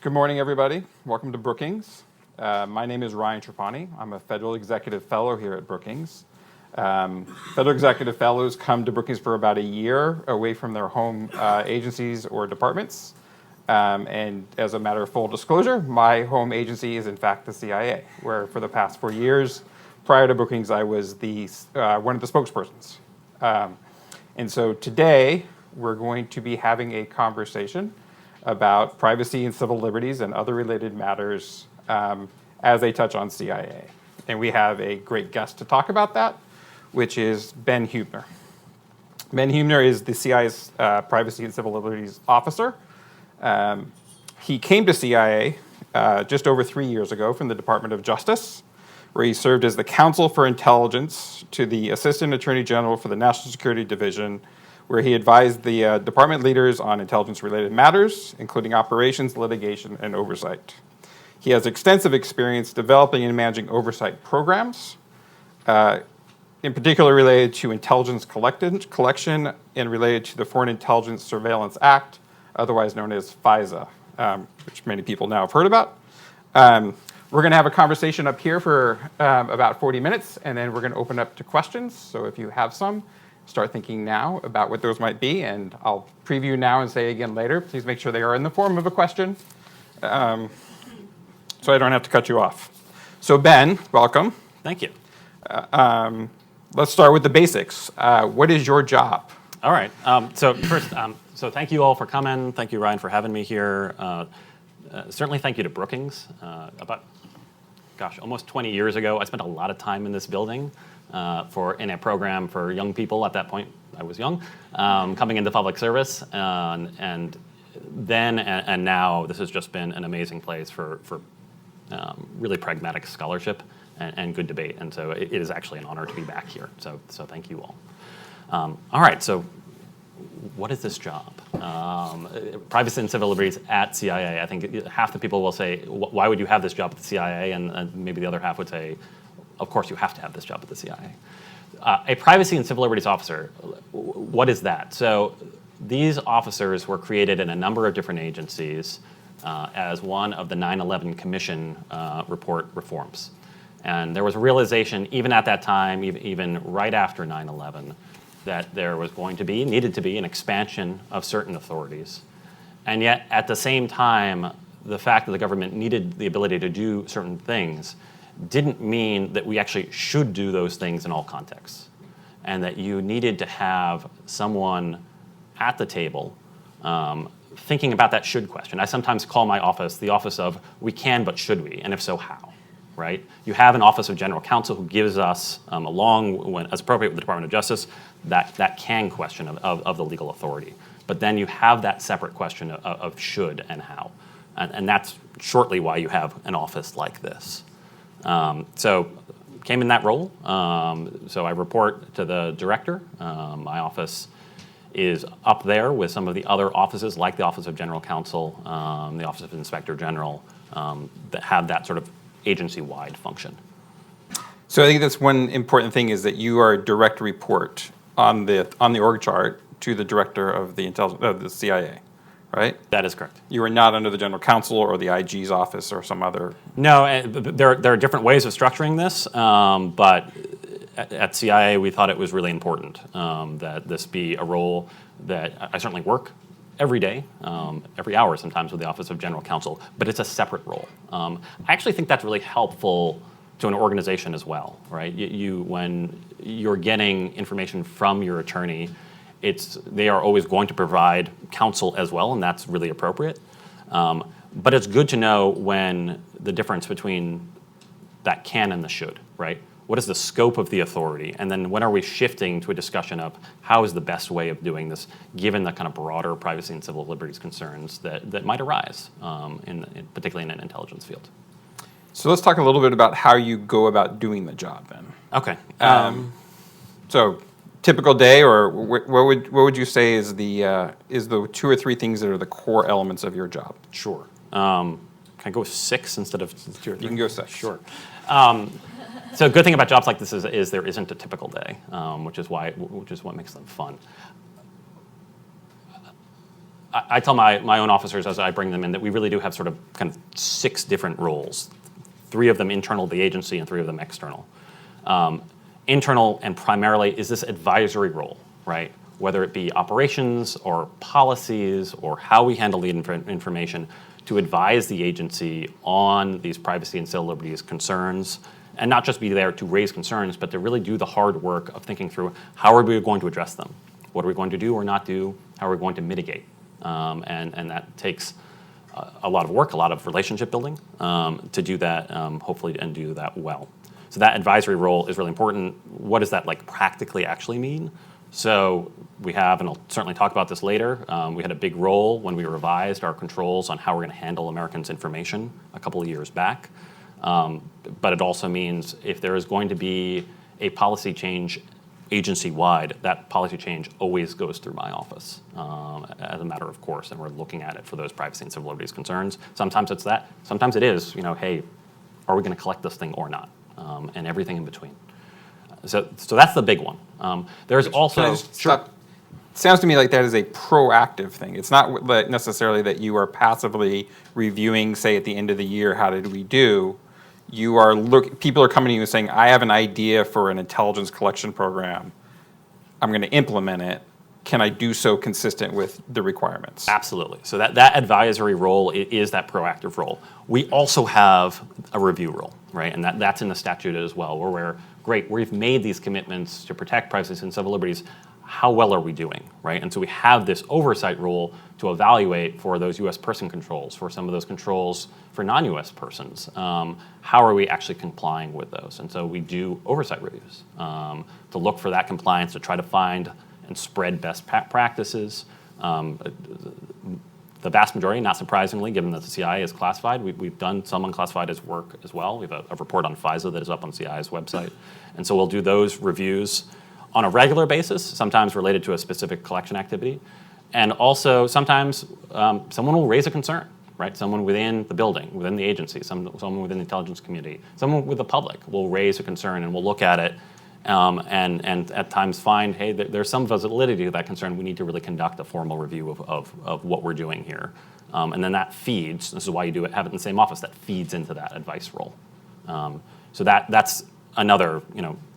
Good morning, everybody. Welcome to Brookings. My name is Ryan Trapani. I'm a Federal Executive Fellow here at Brookings. Federal Executive Fellows come to Brookings for about a year away from their home agencies or departments. And as a matter of full disclosure, my home agency is in fact the CIA, where for the past 4 years, prior to Brookings, I was one of the spokespersons. And so today, we're going to be having a conversation about privacy and civil liberties and other related matters as they touch on CIA. And we have a great guest to talk about that, which is Ben Huebner. Ben Huebner is the CIA's Privacy and Civil Liberties Officer. He came to CIA just over 3 years ago from the Department of Justice, where he served as the Counsel for Intelligence to the Assistant Attorney General for the National Security Division, where he advised the department leaders on intelligence-related matters, including operations, litigation, and oversight. He has extensive experience developing and managing oversight programs, in particular related to intelligence collection and related to the Foreign Intelligence Surveillance Act, otherwise known as FISA, which many people now have heard about. We're going to have a conversation up here for about 40 minutes, and then we're going to open up to questions. So if you have some, start thinking now about what those might be, and I'll preview now and say again later. Please make sure they are in the form of a question, so I don't have to cut you off. So Ben, welcome. Thank you. Let's start with the basics. What is your job? All right. So first, so thank you all for coming. Thank you, Ryan, for having me here. Certainly thank you to Brookings. Almost 20 years ago, I spent a lot of time in this building in a program for young people. At that point, I was young, coming into public service, and then and now, this has just been an amazing place for really pragmatic scholarship and good debate. And so it is actually an honor to be back here. So thank you all. All right. So what is this job? Privacy and civil liberties at CIA. I think half the people will say, why would you have this job at the CIA? And maybe the other half would say, of course you have to have this job at the CIA. A privacy and civil liberties officer, what is that? So these officers were created in a number of different agencies as one of the 9/11 Commission report reforms. And there was a realization, even at that time, even right after 9/11, that there was needed to be an expansion of certain authorities. And yet, at the same time, the fact that the government needed the ability to do certain things didn't mean that we actually should do those things in all contexts. And that you needed to have someone at the table thinking about that should question. I sometimes call my office the office of we can, but should we? And if so, how? Right? You have an Office of General Counsel who gives us, as appropriate with the Department of Justice, that can question of the legal authority. But then you have that separate question of should and how. And that's shortly why you have an office like this. So came in that role. So I report to the director. My office is up there with some of the other offices, like the Office of General Counsel, the Office of Inspector General, that have that sort of agency-wide function. So I think that's one important thing is that you are a direct report on the org chart to the director of the CIA, right? That is correct. You are not under the general counsel or the IG's office or some other. No, there are different ways of structuring this, but at CIA we thought it was really important that this be a role that I certainly work every day, every hour sometimes with the Office of General Counsel, but it's a separate role. I actually think that's really helpful to an organization as well, right? When you're getting information from your attorney, they are always going to provide counsel as well, and that's really appropriate. But it's good to know when the difference between that can and the should, right? What is the scope of the authority? And then when are we shifting to a discussion of how is the best way of doing this, given the kind of broader privacy and civil liberties concerns that might arise, particularly in an intelligence field. So let's talk a little bit about how you go about doing the job then. Okay. So typical day, or what would you say is the 2 or 3 things that are the core elements of your job? Sure. Can I go 6 instead of 2 or 3? You can go 6. Sure. So a good thing about jobs like this is there isn't a typical day, which is what makes them fun. I tell my own officers as I bring them in that we really do have sort of kind of 6 different roles, 3 of them internal to the agency and 3 of them external. Internal and primarily is this advisory role, right? Whether it be operations or policies or how we handle the information to advise the agency on these privacy and civil liberties concerns, and not just be there to raise concerns, but to really do the hard work of thinking through how are we going to address them? What are we going to do or not do? How are we going to mitigate? And that takes a lot of work, a lot of relationship building to do that, hopefully, and do that well. So that advisory role is really important. What does that like practically actually mean? So we have, and I'll certainly talk about this later, we had a big role when we revised our controls on how we're going to handle Americans' information a couple of years back. But it also means if there is going to be a policy change agency-wide, that policy change always goes through my office as a matter of course, and we're looking at it for those privacy and civil liberties concerns. Sometimes it's that. Sometimes it is, hey, are we going to collect this thing or not? And everything in between. So that's the big one. There's also... Sure. Sounds to me like that is a proactive thing. It's not necessarily that you are passively reviewing, say, at the end of the year, how did we do? You are people are coming to you and saying, I have an idea for an intelligence collection program. I'm going to implement it. Can I do so consistent with the requirements? Absolutely. So that advisory role is that proactive role. We also have a review role, right? And that's in the statute as well, where we've made these commitments to protect privacy and civil liberties. How well are we doing, right? And so we have this oversight role to evaluate for those U.S. person controls, for some of those controls for non-U.S. persons. How are we actually complying with those? And so we do oversight reviews to look for that compliance, to try to find and spread best practices. The vast majority, not surprisingly, given that the CIA is classified, we've done some unclassified work as well. We have a report on FISA that is up on CIA's website. And so we'll do those reviews on a regular basis, sometimes related to a specific collection activity. And also sometimes someone will raise a concern, right? Someone within the building, within the agency, someone within the intelligence community, someone with the public will raise a concern, and we'll look at it and at times find, hey, there's some validity to that concern. We need to really conduct a formal review of what we're doing here. And then that feeds, this is why you have it in the same office, that feeds into that advice role. So that's another,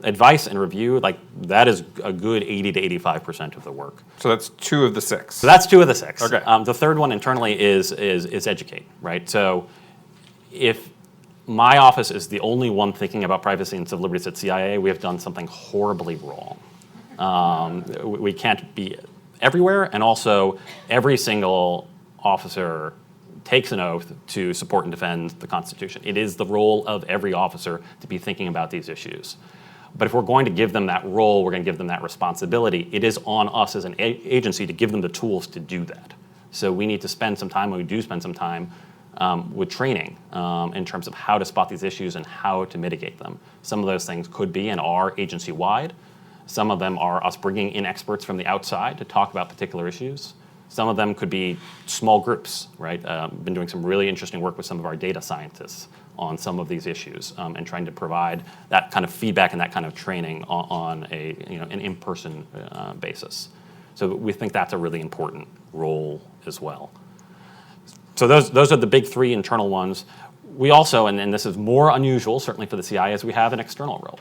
advice and review, like that is a good 80 to 85% of the work. So that's 2 of the 6. So that's 2 of the 6. Okay. The third one internally is educate, right? So if my office is the only one thinking about privacy and civil liberties at CIA, we have done something horribly wrong. We can't be everywhere, and also every single officer takes an oath to support and defend the Constitution. It is the role of every officer to be thinking about these issues. But if we're going to give them that role, we're going to give them that responsibility, it is on us as an agency to give them the tools to do that. So we need to spend some time, and we do spend some time, with training in terms of how to spot these issues and how to mitigate them. Some of those things could be and are agency-wide. Some of them are us bringing in experts from the outside to talk about particular issues. Some of them could be small groups, right? Been doing some really interesting work with some of our data scientists on some of these issues and trying to provide that kind of feedback and that kind of training on an in-person basis. So we think that's a really important role as well. So those are the big 3 internal ones. We also, and this is more unusual, certainly for the CIA, is we have an external role.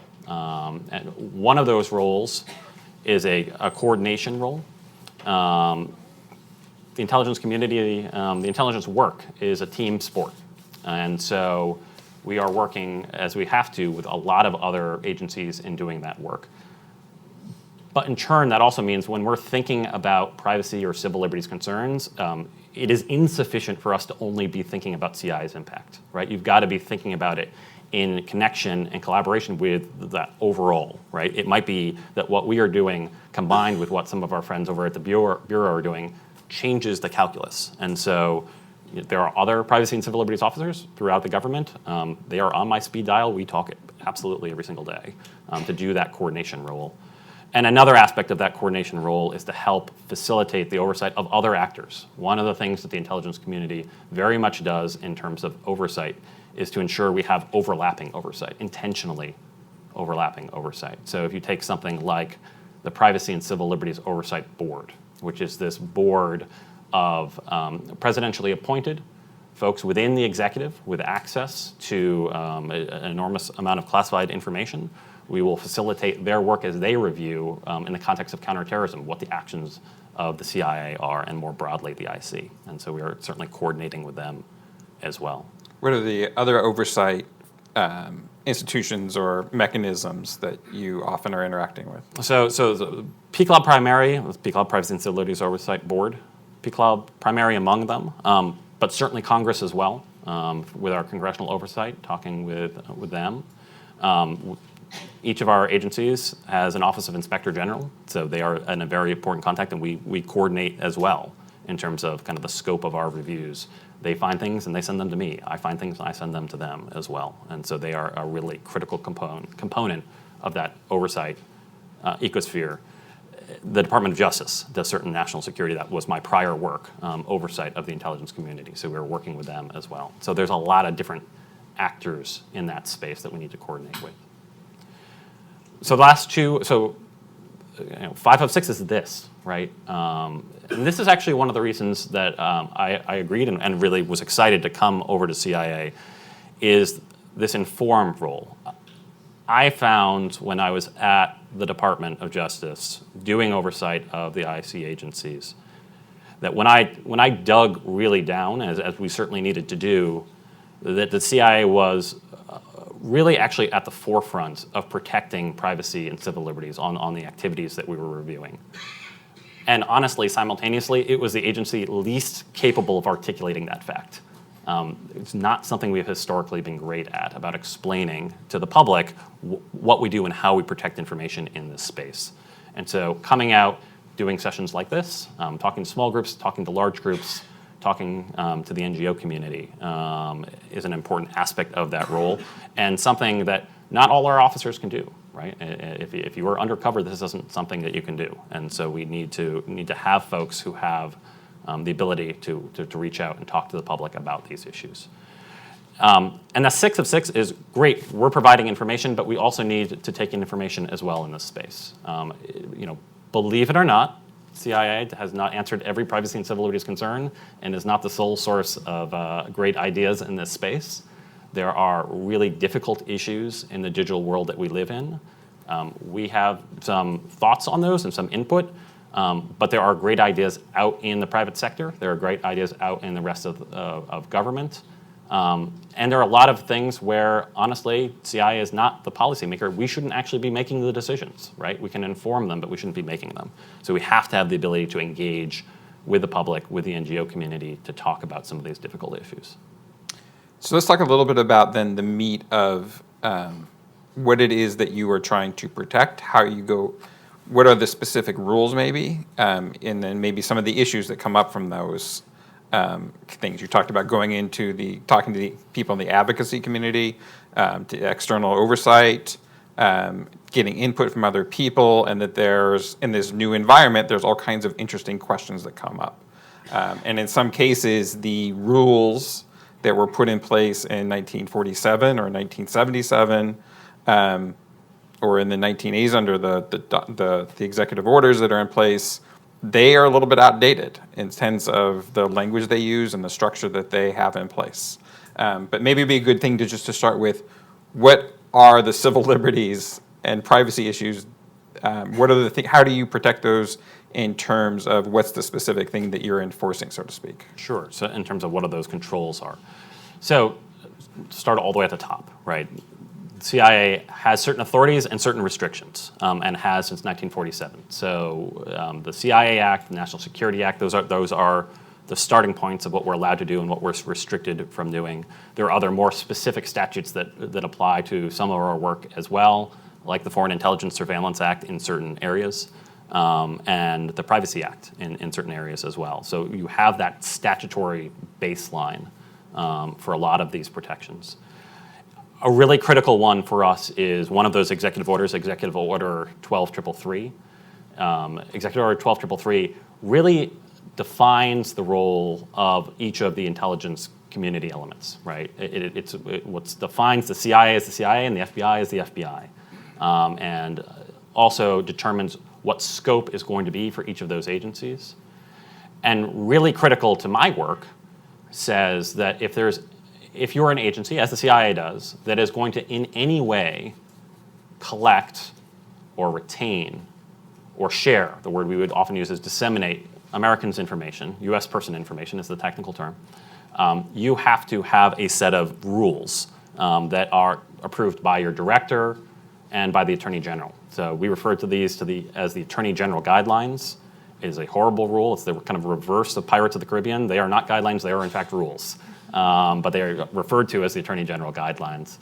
And one of those roles is a coordination role. The intelligence community, the intelligence work is a team sport. And so we are working, as we have to, with a lot of other agencies in doing that work. But in turn, that also means when we're thinking about privacy or civil liberties concerns, it is insufficient for us to only be thinking about CI's impact, right? You've got to be thinking about it in connection and collaboration with that overall, right? It might be that what we are doing combined with what some of our friends over at the Bureau are doing changes the calculus. And so there are other privacy and civil liberties officers throughout the government. They are on my speed dial. We talk absolutely every single day to do that coordination role. And another aspect of that coordination role is to help facilitate the oversight of other actors. One of the things that the intelligence community very much does in terms of oversight is to ensure we have overlapping oversight, intentionally overlapping oversight. So if you take something like the Privacy and Civil Liberties Oversight Board, which is this board of presidentially appointed folks within the executive with access to an enormous amount of classified information. We will facilitate their work as they review, in the context of counterterrorism, what the actions of the CIA are, and more broadly the IC. And so we are certainly coordinating with them as well. What are the other oversight institutions or mechanisms that you often are interacting with? So the PCLOB Primary, the PCLOB Privacy and Civil Liberties Oversight Board, PCLOB Primary among them, but certainly Congress as well, with our congressional oversight, talking with them. Each of our agencies has an Office of Inspector General, so they are in a very important contact, and we coordinate as well in terms of kind of the scope of our reviews. They find things and they send them to me. I find things and I send them to them as well. And so they are a really critical component of that oversight ecosphere. The Department of Justice does certain national security. That was my prior work, oversight of the intelligence community. So we're working with them as well. So there's a lot of different actors in that space that we need to coordinate with. So the last two, 556 is this, right? And this is actually one of the reasons that I agreed and really was excited to come over to CIA, is this informed role. I found when I was at the Department of Justice doing oversight of the IC agencies that when I dug really down, as we certainly needed to do, that the CIA was really actually at the forefront of protecting privacy and civil liberties on the activities that we were reviewing. And honestly, simultaneously, it was the agency least capable of articulating that fact. It's not something we've historically been great at, about explaining to the public what we do and how we protect information in this space. And so coming out, doing sessions like this, talking to small groups, talking to large groups, talking to the NGO community is an important aspect of that role, and something that not all our officers can do, right? If you are undercover, this isn't something that you can do. And so we need to have folks who have the ability to reach out and talk to the public about these issues. And the 6 of 6 is great. We're providing information, but we also need to take in information as well in this space. Believe it or not, CIA has not answered every privacy and civil liberties concern and is not the sole source of great ideas in this space. There are really difficult issues in the digital world that we live in. We have some thoughts on those and some input, but there are great ideas out in the private sector. There are great ideas out in the rest of government. And there are a lot of things where, honestly, CIA is not the policymaker. We shouldn't actually be making the decisions, right? We can inform them, but we shouldn't be making them. So we have to have the ability to engage with the public, with the NGO community, to talk about some of these difficult issues. So let's talk a little bit about then the meat of what it is that you are trying to protect, how you go, what are the specific rules maybe, and then maybe some of the issues that come up from those things. You talked about talking to the people in the advocacy community, to external oversight, getting input from other people, and that in this new environment, there's all kinds of interesting questions that come up. And in some cases, the rules that were put in place in 1947 or 1977, or in the 1980s under the executive orders that are in place, they are a little bit outdated in terms of the language they use and the structure that they have in place. But maybe it'd be a good thing to start with, what are the civil liberties and privacy issues? What are how do you protect those in terms of what's the specific thing that you're enforcing, so to speak? Sure. So in terms of what those controls are. So start all the way at the top, right? CIA has certain authorities and certain restrictions, and has since 1947. So the CIA Act, the National Security Act, those are the starting points of what we're allowed to do and what we're restricted from doing. There are other more specific statutes that apply to some of our work as well, like the Foreign Intelligence Surveillance Act in certain areas, and the Privacy Act in certain areas as well. So you have that statutory baseline for a lot of these protections. A really critical one for us is one of those executive orders, Executive Order 12333. Executive Order 12333 really defines the role of each of the intelligence community elements, right? It what defines the CIA as the CIA and the FBI as the FBI, and also determines what scope is going to be for each of those agencies. And really critical to my work says that if you're an agency, as the CIA does, that is going to in any way collect or retain or share, the word we would often use is disseminate Americans' information, U.S. person information is the technical term, you have to have a set of rules that are approved by your director and by the Attorney General. So we refer to these as the Attorney General guidelines. It is a horrible rule. It's the kind of reverse of Pirates of the Caribbean. They are not guidelines, they are in fact rules. But they are referred to as the Attorney General guidelines.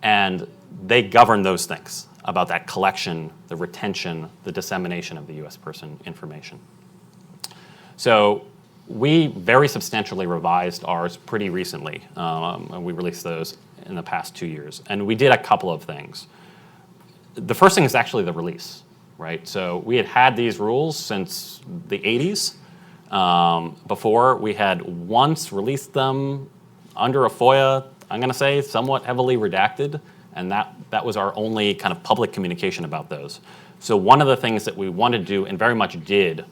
And they govern those things about that collection, the retention, the dissemination of the U.S. person information. So we very substantially revised ours pretty recently. And we released those in the past 2 years. And we did a couple of things. The first thing is actually the release, right? So we had these rules since the 80s. Before, we had once released them under a FOIA, I'm going to say somewhat heavily redacted, and that was our only kind of public communication about those. So one of the things that we wanted to do, and very much did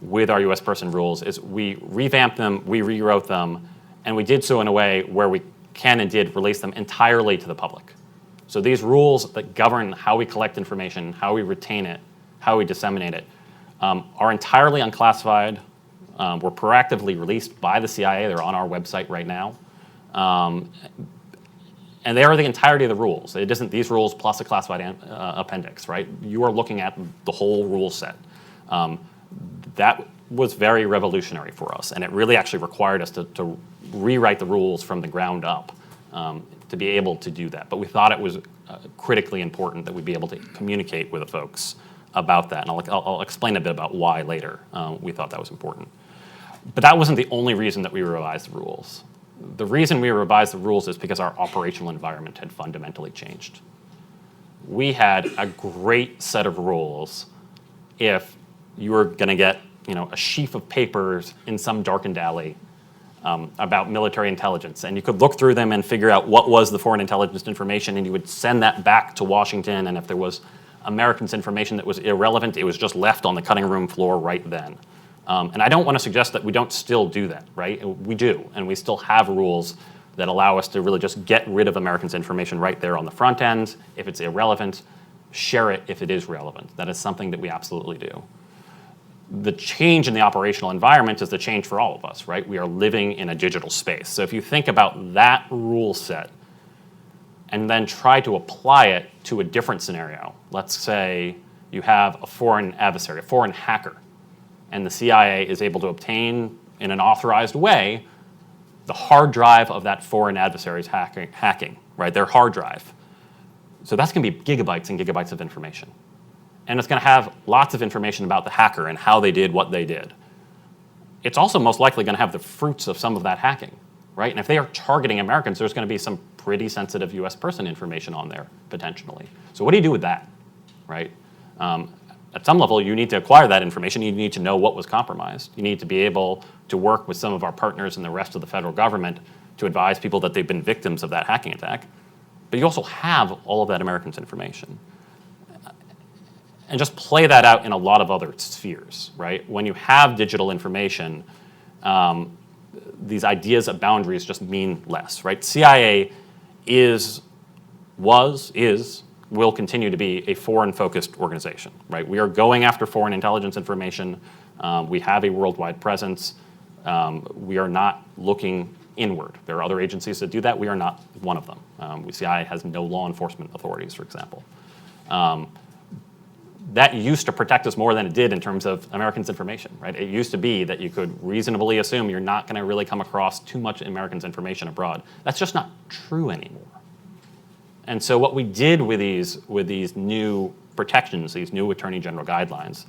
with our U.S. person rules, is we revamped them, we rewrote them, and we did so in a way where we can and did release them entirely to the public. So these rules that govern how we collect information, how we retain it, how we disseminate it, are entirely unclassified, were proactively released by the CIA. They're on our website right now. And they are the entirety of the rules. It isn't these rules plus a classified appendix, right? You are looking at the whole rule set. That was very revolutionary for us, and it really actually required us to rewrite the rules from the ground up to be able to do that. But we thought it was critically important that we be able to communicate with the folks about that, and I'll explain a bit about why later we thought that was important. But that wasn't the only reason that we revised the rules. The reason we revised the rules is because our operational environment had fundamentally changed. We had a great set of rules if you were going to get a sheaf of papers in some darkened alley about military intelligence, and you could look through them and figure out what was the foreign intelligence information, and you would send that back to Washington, and if there was Americans' information that was irrelevant, it was just left on the cutting room floor right then. And I don't want to suggest that we don't still do that, right? We do, and we still have rules that allow us to really just get rid of Americans' information right there on the front end. If it's irrelevant, share it if it is relevant. That is something that we absolutely do. The change in the operational environment is the change for all of us, right? We are living in a digital space. So if you think about that rule set and then try to apply it to a different scenario, let's say you have a foreign adversary, a foreign hacker, and the CIA is able to obtain, in an authorized way, the hard drive of that foreign adversary's hacking, right? Their hard drive. So that's going to be gigabytes and gigabytes of information. And it's going to have lots of information about the hacker and how they did what they did. It's also most likely going to have the fruits of some of that hacking, right? And if they are targeting Americans, there's going to be some pretty sensitive U.S. person information on there, potentially. So what do you do with that, right? At some level, you need to acquire that information. You need to know what was compromised. You need to be able to work with some of our partners and the rest of the federal government to advise people that they've been victims of that hacking attack. But you also have all of that Americans' information. And just play that out in a lot of other spheres, right? When you have digital information, these ideas of boundaries just mean less, right? CIA will continue to be a foreign-focused organization, right? We are going after foreign intelligence information. We have a worldwide presence. We are not looking inward. There are other agencies that do that. We are not one of them. CIA has no law enforcement authorities, for example. That used to protect us more than it did in terms of Americans' information, right? It used to be that you could reasonably assume you're not going to really come across too much Americans' information abroad. That's just not true anymore. And so what we did with these new protections, these new Attorney General guidelines,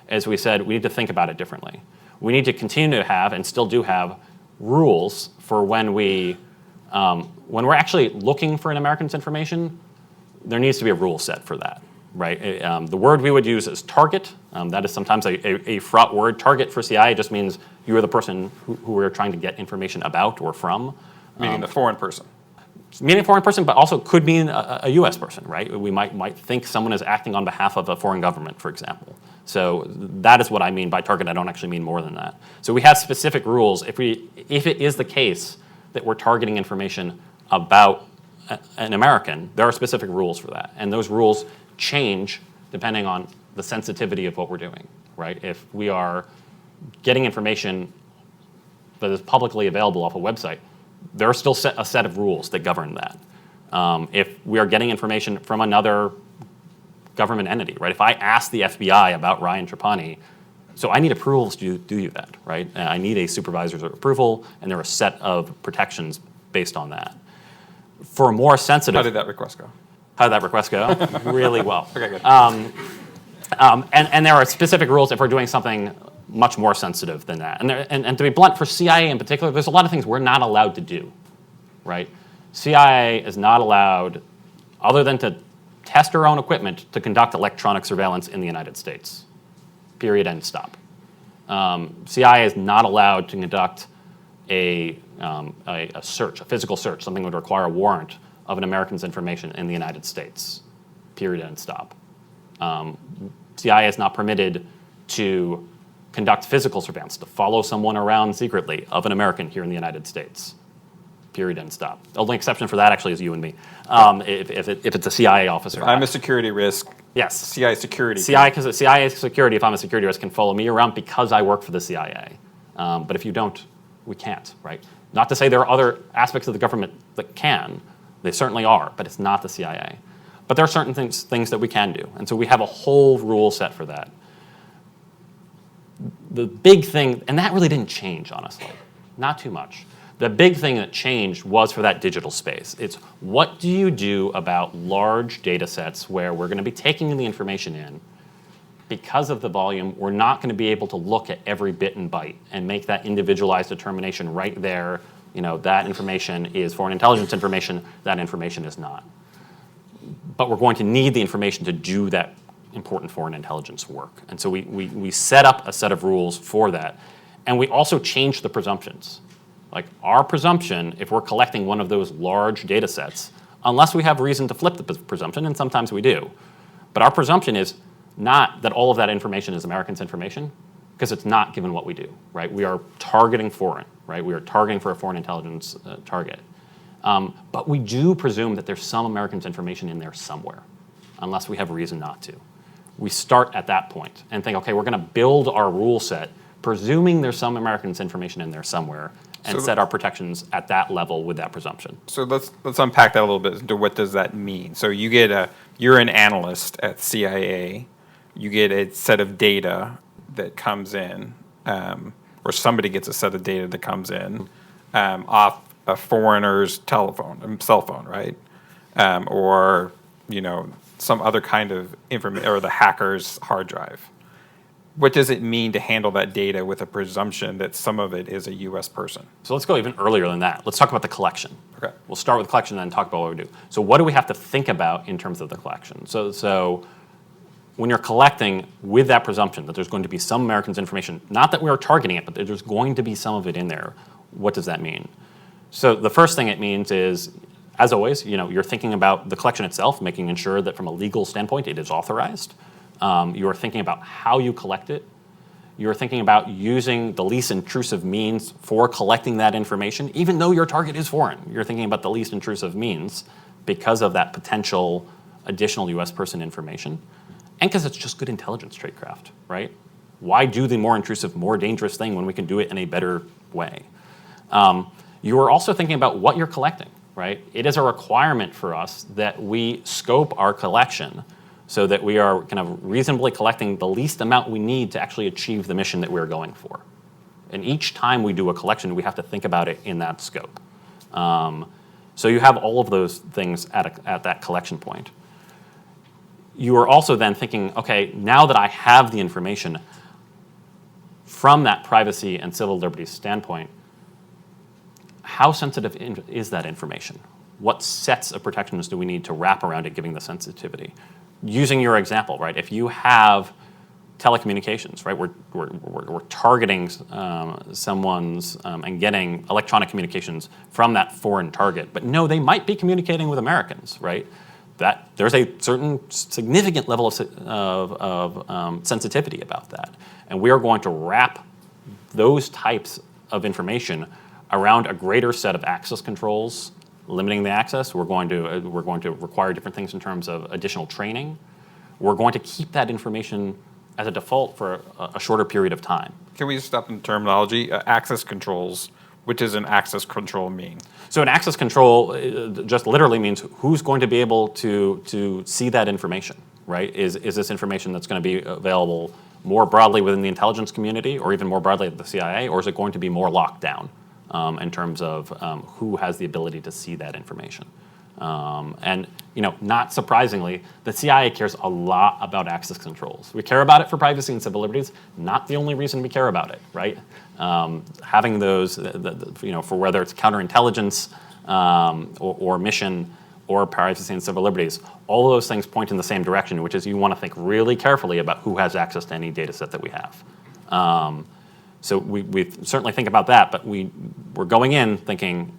is we said we need to think about it differently. We need to continue to have, and still do have, rules for when we're actually looking for an American's information. There needs to be a rule set for that, right? The word we would use is target. That is sometimes a fraught word. Target for CIA just means you are the person who we're trying to get information about or from. Meaning the foreign person. Meaning a foreign person, but also could mean a U.S. person, right? We might think someone is acting on behalf of a foreign government, for example. So that is what I mean by target. I don't actually mean more than that. So we have specific rules. If it is the case that we're targeting information about an American, there are specific rules for that. And those rules change depending on the sensitivity of what we're doing, right? If we are getting information that is publicly available off a website, there are still a set of rules that govern that. If we are getting information from another government entity, right? If I ask the FBI about Ryan Trapani, so I need approvals to do that, right? I need a supervisor's approval, and there are a set of protections based on that. For a more sensitive... How did that request go? How did that request go? Really well. Okay, good. And there are specific rules if we're doing something much more sensitive than that. And to be blunt, for CIA in particular, there's a lot of things we're not allowed to do, right? CIA is not allowed, other than to test our own equipment, to conduct electronic surveillance in the United States. Period, end, stop. CIA is not allowed to conduct a search, a physical search, something that would require a warrant of an American's information in the United States. Period, end, stop. CIA is not permitted to conduct physical surveillance, to follow someone around secretly of an American here in the United States. Period, end, stop. The only exception for that actually is you and me, if it's a CIA officer. I'm a security risk. Yes. CIA security. CIA security, if I'm a security risk, can follow me around because I work for the CIA. But if you don't, we can't, right? Not to say there are other aspects of the government that can. They certainly are, but it's not the CIA. But there are certain things that we can do. And so we have a whole rule set for that. The big thing, and that really didn't change, honestly. Not too much. The big thing that changed was for that digital space. It's what do you do about large data sets where we're going to be taking the information in. Because of the volume, we're not going to be able to look at every bit and byte and make that individualized determination right there. You know, that information is foreign intelligence information, that information is not. But we're going to need the information to do that important foreign intelligence work. And so we set up a set of rules for that. And we also changed the presumptions. Like our presumption, if we're collecting one of those large data sets, unless we have reason to flip the presumption, and sometimes we do, but our presumption is not that all of that information is Americans' information, because it's not given what we do, right? We are targeting foreign, right? We are targeting for a foreign intelligence target. But we do presume that there's some Americans' information in there somewhere, unless we have reason not to. We start at that point and think, okay, we're going to build our rule set, presuming there's some Americans' information in there somewhere, and set our protections at that level with that presumption. So let's unpack that a little bit into what does that mean. So you're an analyst at CIA. You get a set of data that comes in, or somebody gets a set of data that comes in off a foreigner's cell phone, right? Or some other kind of information, or the hacker's hard drive. What does it mean to handle that data with a presumption that some of it is a U.S. person? So let's go even earlier than that. Let's talk about the collection. Okay. We'll start with the collection and then talk about what we do. So what do we have to think about in terms of the collection? So when you're collecting with that presumption that there's going to be some Americans' information, not that we are targeting it, but that there's going to be some of it in there, what does that mean? So the first thing it means is, as always, you're thinking about the collection itself, making sure that from a legal standpoint it is authorized. You're thinking about how you collect it. You're thinking about using the least intrusive means for collecting that information, even though your target is foreign. You're thinking about the least intrusive means because of that potential additional U.S. person information, and because it's just good intelligence tradecraft, right? Why do the more intrusive, more dangerous thing when we can do it in a better way? You are also thinking about what you're collecting, right? It is a requirement for us that we scope our collection so that we are kind of reasonably collecting the least amount we need to actually achieve the mission that we're going for. And each time we do a collection, we have to think about it in that scope. So you have all of those things at that collection point. You are also then thinking, okay, now that I have the information from that privacy and civil liberties standpoint, how sensitive is that information? What sets of protections do we need to wrap around it, giving the sensitivity? Using your example, right? If you have telecommunications, right? We're targeting someone's and getting electronic communications from that foreign target, but no, they might be communicating with Americans, right? that there's a certain significant level of sensitivity about that. And we are going to wrap those types of information around a greater set of access controls, limiting the access. We're going to require different things in terms of additional training. We're going to keep that information as a default for a shorter period of time. Can we just stop in terminology? Access controls, what does an access control mean? So an access control just literally means who's going to be able to see that information, right? Is this information that's going to be available more broadly within the intelligence community or even more broadly at the CIA, or is it going to be more locked down in terms of who has the ability to see that information? And not surprisingly, the CIA cares a lot about access controls. We care about it for privacy and civil liberties. Not the only reason we care about it, right? Having those, for whether it's counterintelligence or mission or privacy and civil liberties, all of those things point in the same direction, which is you want to think really carefully about who has access to any data set that we have. So we certainly think about that, but we're going in thinking,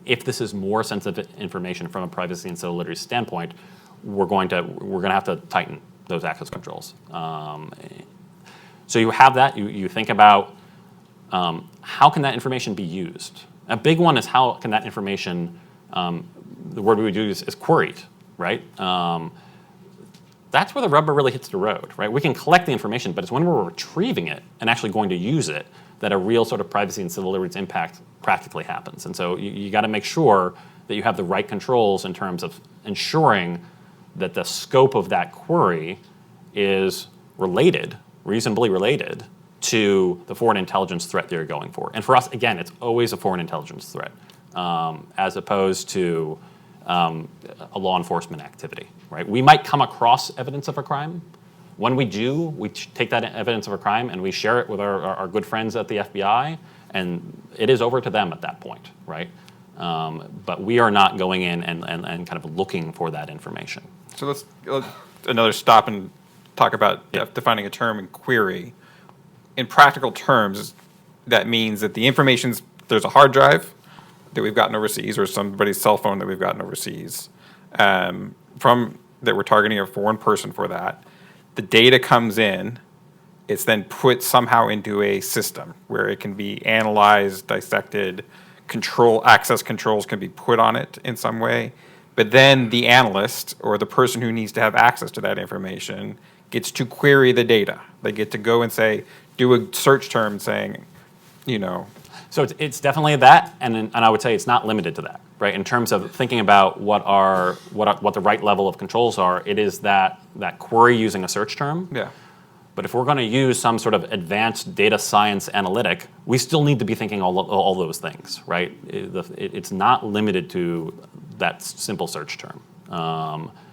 if this is more sensitive information from a privacy and civil liberties standpoint, we're going to have to tighten those access controls. So you have that. You think about how can that information be used. A big one is how can that information, the word we would use is queried, right? That's where the rubber really hits the road, right? We can collect the information, but it's when we're retrieving it and actually going to use it that a real sort of privacy and civil liberties impact practically happens. And so you got to make sure that you have the right controls in terms of ensuring that the scope of that query is related, reasonably related, to the foreign intelligence threat that you're going for. And for us, again, it's always a foreign intelligence threat, as opposed to a law enforcement activity, right? We might come across evidence of a crime. When we do, we take that evidence of a crime and we share it with our good friends at the FBI, and it is over to them at that point, right? But we are not going in and kind of looking for that information. So let's another stop and talk about defining a term and query. In practical terms, that means that the there's a hard drive that we've gotten overseas or somebody's cell phone that we've gotten overseas that we're targeting a foreign person for that. The data comes in, it's then put somehow into a system where it can be analyzed, dissected, access controls can be put on it in some way. But then the analyst or the person who needs to have access to that information gets to query the data. They get to go and do a search term saying, So it's definitely that, and I would say it's not limited to that, right? In terms of thinking about what the right level of controls are, it is that query using a search term. Yeah. But if we're going to use some sort of advanced data science analytic, we still need to be thinking all those things, right? It's not limited to that simple search term.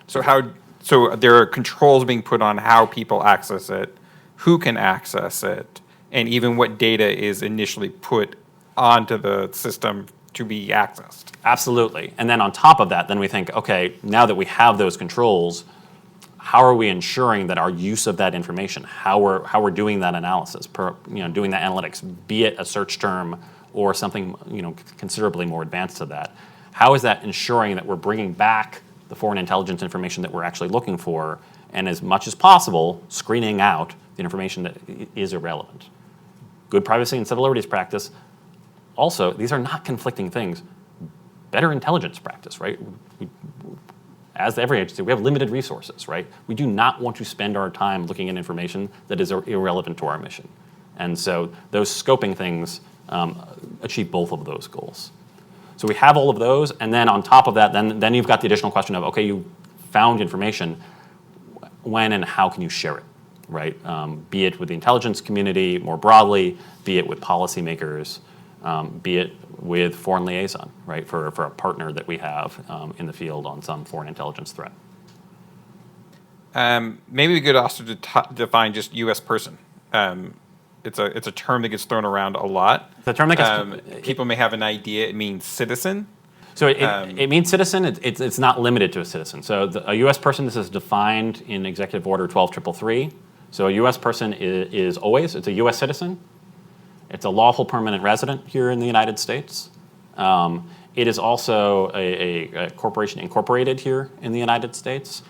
So there are controls being put on how people access it, who can access it, and even what data is initially put onto the system to be accessed. Absolutely. And then on top of that, then we think, okay, now that we have those controls, how are we ensuring that our use of that information, how we're doing that analysis, doing that analytics, be it a search term or something considerably more advanced to that, how is that ensuring that we're bringing back the foreign intelligence information that we're actually looking for, and as much as possible, screening out the information that is irrelevant. Good privacy and civil liberties practice. Also, these are not conflicting things. Better intelligence practice, right? As every agency, we have limited resources, right? We do not want to spend our time looking at information that is irrelevant to our mission. And so those scoping things achieve both of those goals. So we have all of those, and then on top of that, then you've got the additional question of, okay, you found information, when and how can you share it, right? Be it with the intelligence community more broadly, be it with policymakers, be it with foreign liaison, right, for a partner that we have in the field on some foreign intelligence threat. Maybe we could also define just U.S. person. It's a term that gets thrown around a lot. The term that gets people may have an idea. It means citizen. So it means citizen. It's not limited to a citizen. So a U.S. person, this is defined in Executive Order 12333. So a U.S. person is always, it's a U.S. citizen. It's a lawful permanent resident here in the United States. it is also a corporation incorporated here in the United States,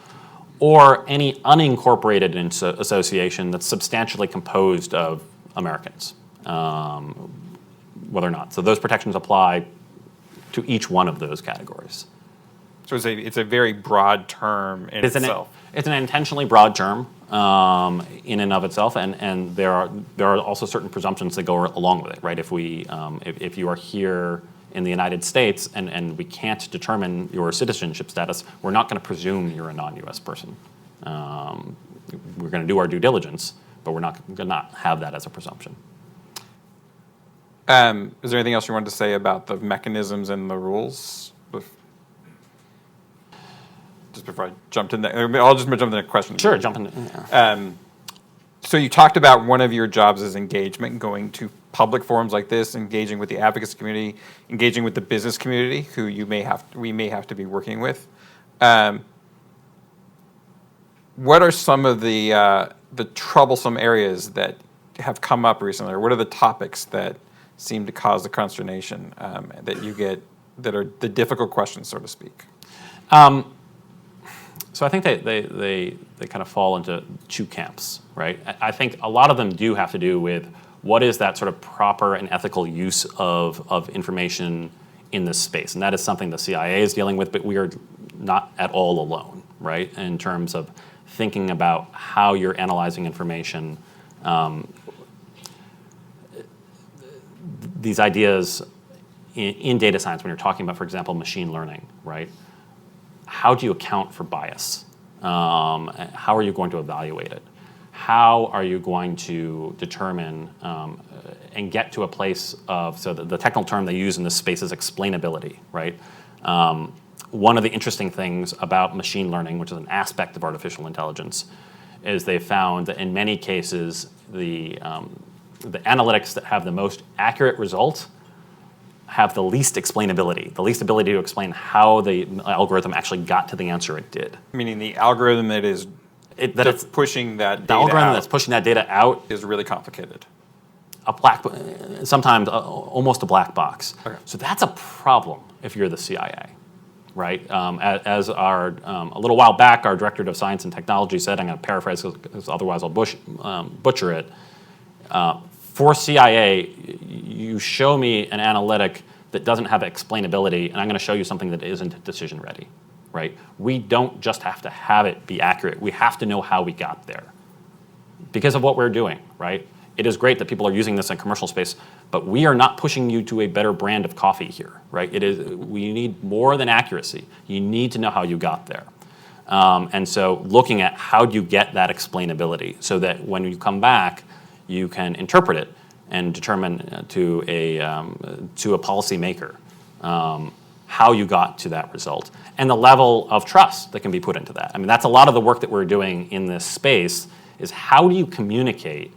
or any unincorporated association that's substantially composed of Americans, whether or not. So those protections apply to each one of those categories. So it's a very broad term in itself. It's an intentionally broad term in and of itself, and there are also certain presumptions that go along with it, right? If you are here in the United States and we can't determine your citizenship status, we're not going to presume you're a non-U.S. person. We're going to do our due diligence, but we're not going to have that as a presumption. Is there anything else you wanted to say about the mechanisms and the rules? Just before I jumped in there, I'll just jump into the question. Sure, jump in. Yeah. So you talked about one of your jobs is engagement, going to public forums like this, engaging with the advocacy community, engaging with the business community, who we may have to be working with. What are some of the troublesome areas that have come up recently, or what are the topics that seem to cause the consternation that you get, that are the difficult questions, so to speak? So I think they kind of fall into two camps, right? I think a lot of them do have to do with what is that sort of proper and ethical use of information in this space. And that is something the CIA is dealing with, but we are not at all alone, right? In terms of thinking about how you're analyzing information. These ideas in data science, when you're talking about, for example, machine learning, right? How do you account for bias? How are you going to evaluate it? How are you going to determine and get to a place of, so the technical term they use in this space is explainability, right? One of the interesting things about machine learning, which is an aspect of artificial intelligence, is they found that in many cases, the analytics that have the most accurate result have the least explainability, the least ability to explain how the algorithm actually got to the answer it did. Meaning the algorithm that is pushing that data the algorithm out that's pushing that data out is really complicated. Sometimes almost a black box. Okay. So that's a problem if you're the CIA, right? As a little while back, our director of science and technology said, I'm going to paraphrase because otherwise I'll butcher it. For CIA, you show me an analytic that doesn't have explainability, and I'm going to show you something that isn't decision ready, right? We don't just have to have it be accurate. We have to know how we got there because of what we're doing, right? It is great that people are using this in commercial space, but we are not pushing you to a better brand of coffee here, right? We need more than accuracy. You need to know how you got there. And so looking at how do you get that explainability so that when you come back, you can interpret it and determine to a policymaker how you got to that result and the level of trust that can be put into that. I mean, that's a lot of the work that we're doing in this space is how do you communicate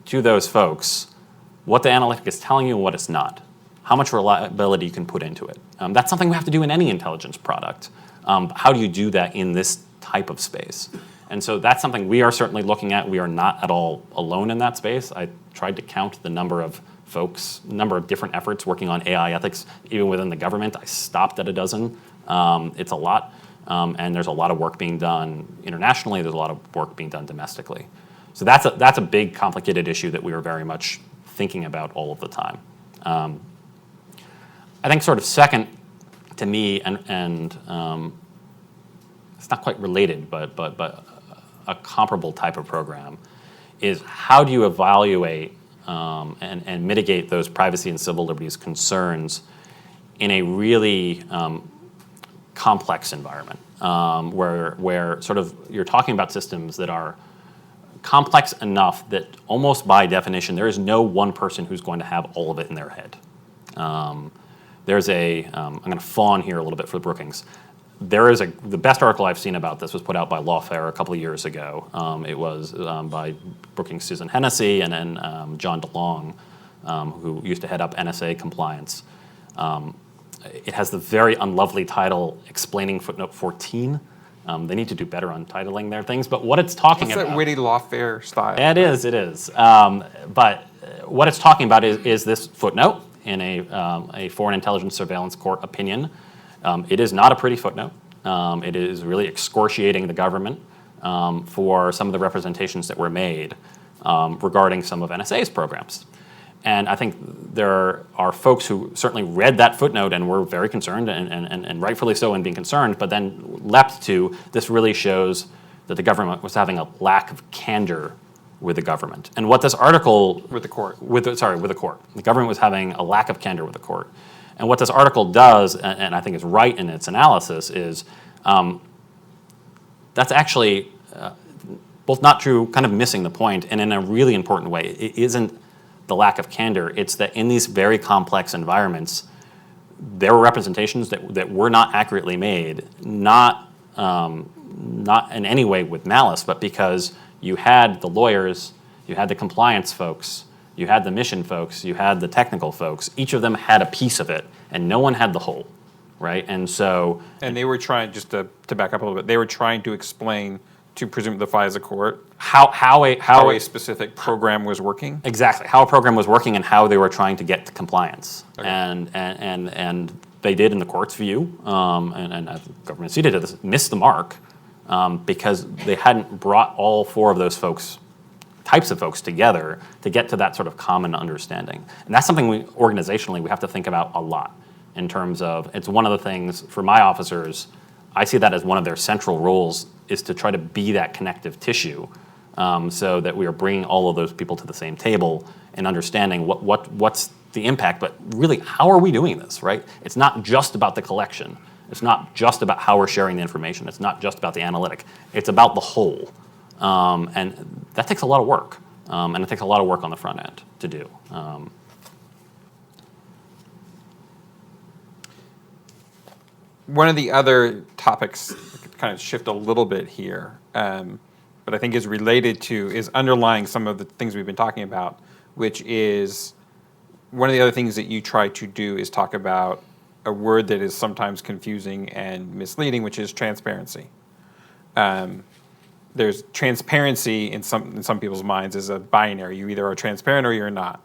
to those folks what the analytic is telling you and what it's not, how much reliability you can put into it. That's something we have to do in any intelligence product. How do you do that in this type of space? And so that's something we are certainly looking at. We are not at all alone in that space. I tried to count the number of folks, number of different efforts working on AI ethics, even within the government. I stopped at a dozen. It's a lot. And there's a lot of work being done internationally. There's a lot of work being done domestically. So that's a big, complicated issue that we are very much thinking about all of the time. I think sort of second to me, and it's not quite related, but a comparable type of program, is how do you evaluate and mitigate those privacy and civil liberties concerns in a really complex environment where sort of you're talking about systems that are complex enough that almost by definition there is no one person who's going to have all of it in their head. I'm going to fawn here a little bit for Brookings. The best article I've seen about this was put out by Lawfare a couple of years ago. It was by Brookings' Susan Hennessy and then John DeLong, who used to head up NSA compliance. It has the very unlovely title, Explaining Footnote 14. They need to do better on titling their things, but what it's talking about... It's that witty Lawfare style. It is. But what it's talking about is this footnote in a foreign intelligence surveillance court opinion. It is not a pretty footnote. It is really excoriating the government for some of the representations that were made regarding some of NSA's programs. And I think there are folks who certainly read that footnote and were very concerned, and rightfully so in being concerned, but then leapt to, this really shows that the government was having a lack of candor with the government. And what this article... With the court. With the court. The government was having a lack of candor with the court. And what this article does, and I think is right in its analysis, is that's actually both not true, kind of missing the point, and in a really important way. It isn't the lack of candor. It's that in these very complex environments, there were representations that were not accurately made, not in any way with malice, but because you had the lawyers, you had the compliance folks, you had the mission folks, you had the technical folks. Each of them had a piece of it, and no one had the whole, right? And so... And they were trying, just to back up a little bit, they were trying to explain to presumably the FISA court how a specific program was working? Exactly, how a program was working and how they were trying to get to compliance. Okay. And they did, in the court's view, and the government ceded to this, missed the mark because they hadn't brought all four of those types of folks together to get to that sort of common understanding. And that's something organizationally we have to think about a lot in terms of, it's one of the things for my officers, I see that as one of their central roles, is to try to be that connective tissue so that we are bringing all of those people to the same table and understanding what's the impact, but really, how are we doing this, right? It's not just about the collection. It's not just about how we're sharing the information. It's not just about the analytic. It's about the whole. And that takes a lot of work. And it takes a lot of work on the front end to do. One of the other topics, kind of shift a little bit here, but I think is related to, is underlying some of the things we've been talking about, which is one of the other things that you try to do is talk about a word that is sometimes confusing and misleading, which is transparency. There's transparency in some people's minds as a binary. You either are transparent or you're not.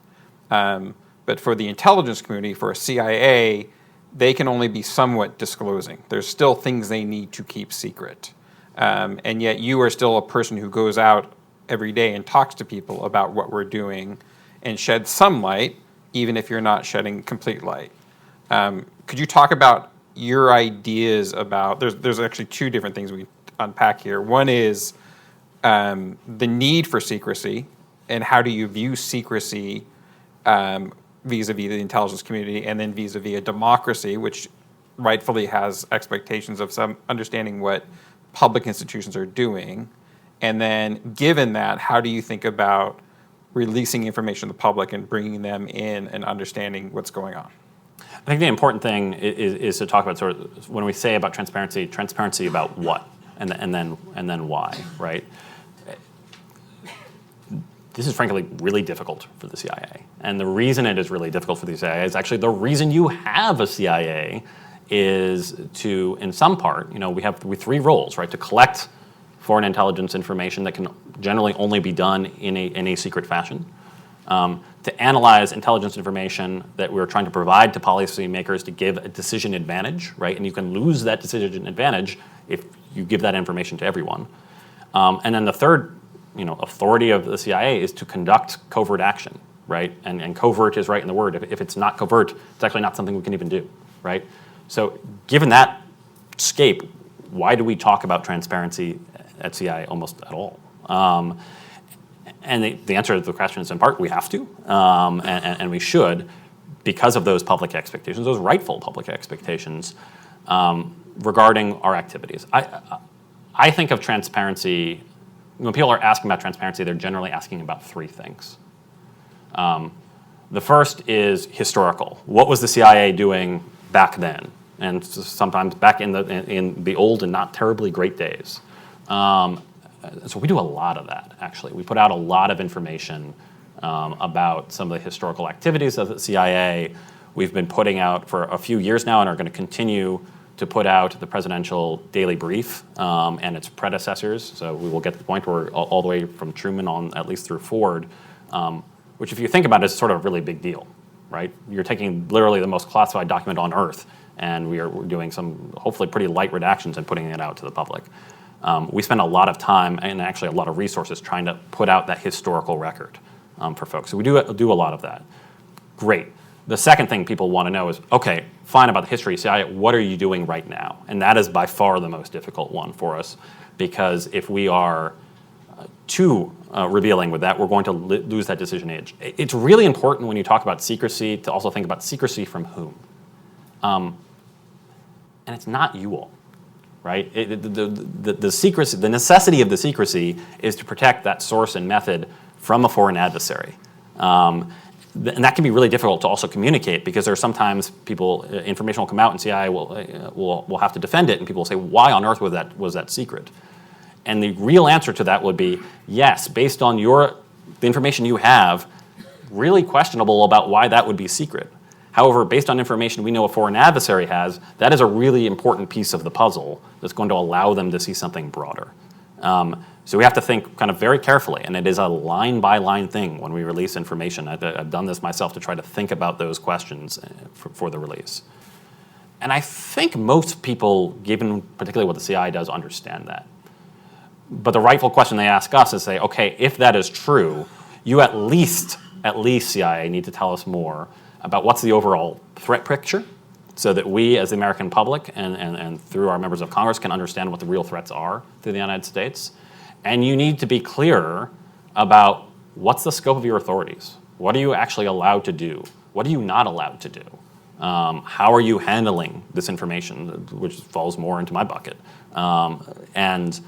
But for the intelligence community, for a CIA, they can only be somewhat disclosing. There's still things they need to keep secret. And yet you are still a person who goes out every day and talks to people about what we're doing and sheds some light, even if you're not shedding complete light. Could you talk about your ideas about, there's actually two different things we unpack here. One is the need for secrecy, and how do you view secrecy vis-a-vis the intelligence community, and then vis-a-vis a democracy, which rightfully has expectations of some understanding what public institutions are doing. And then given that, how do you think about releasing information to the public and bringing them in and understanding what's going on? I think the important thing is to talk about sort of, when we say about transparency about what, and then why, right? This is frankly really difficult for the CIA. And the reason it is really difficult for the CIA is actually the reason you have a CIA is to, in some part, we have three roles, right? To collect foreign intelligence information that can generally only be done in a secret fashion. To analyze intelligence information that we're trying to provide to policymakers to give a decision advantage, right? And you can lose that decision advantage if you give that information to everyone. And then the third authority of the CIA is to conduct covert action, right? And covert is right in the word. If it's not covert, it's actually not something we can even do, right? So given that scape, why do we talk about transparency at CIA almost at all? And the answer to the question is in part, we have to, and we should, because of those public expectations, those rightful public expectations regarding our activities. I think of transparency, when people are asking about transparency, they're generally asking about three things. The first is historical. What was the CIA doing back then? And sometimes back in the old and not terribly great days. So we do a lot of that, actually. We put out a lot of information about some of the historical activities of the CIA. We've been putting out for a few years now and are going to continue to put out the presidential daily brief and its predecessors. So we will get to the point where all the way from Truman on, at least through Ford, which if you think about it, is sort of a really big deal, right? You're taking literally the most classified document on Earth, and we're doing some hopefully pretty light redactions and putting it out to the public. We spend a lot of time and actually a lot of resources trying to put out that historical record for folks. So we do a lot of that. Great. The second thing people want to know is, okay, fine about the history of CIA, what are you doing right now? And that is by far the most difficult one for us, because if we are too revealing with that, we're going to lose that decision age. It's really important when you talk about secrecy to also think about secrecy from whom. And it's not you all, right? The secrecy, the necessity of the secrecy is to protect that source and method from a foreign adversary. And that can be really difficult to also communicate, because there are sometimes information will come out and CIA will have to defend it, and people will say, why on earth was that secret? And the real answer to that would be, yes, based on the information you have, really questionable about why that would be secret. However, based on information we know a foreign adversary has, that is a really important piece of the puzzle that's going to allow them to see something broader. So we have to think kind of very carefully, and it is a line-by-line thing when we release information. I've done this myself to try to think about those questions for the release. And I think most people, given particularly what the CIA does, understand that. But the rightful question they ask us is say, okay, if that is true, you at least CIA need to tell us more about what's the overall threat picture, so that we as the American public and through our members of Congress can understand what the real threats are to the United States. And you need to be clear about what's the scope of your authorities. What are you actually allowed to do? What are you not allowed to do? How are you handling this information, which falls more into my bucket? And